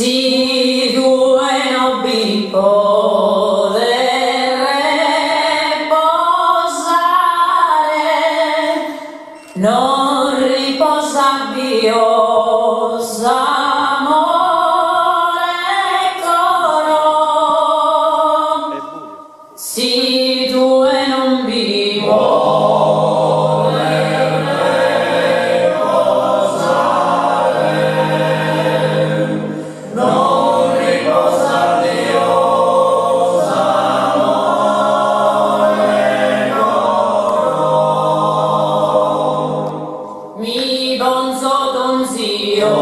Si due nobili poter riposare, non riposa Dio, amore coro. Si due non vivo mi bonzo donzio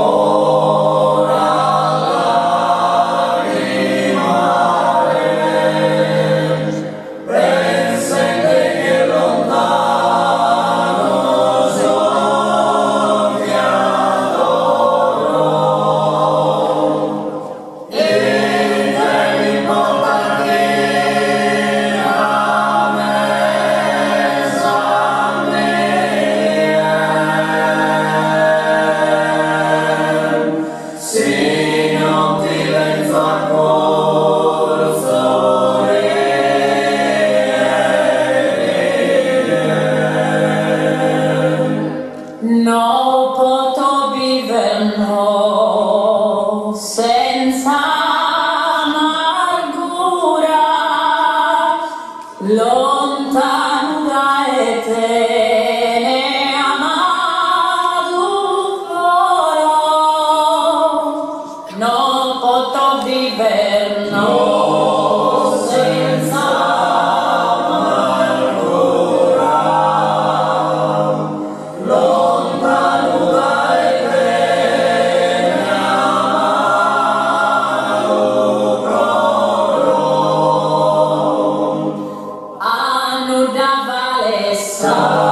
lagrimare, ben sente che lontano son ti adoro, e te mi porta che a me se non ti venzo a corso no poto viver no senza amargura, lontano da te ne amato coro. Non potrò vivere no senza amargura, lontano da te ne amato coro. Anno da Valessa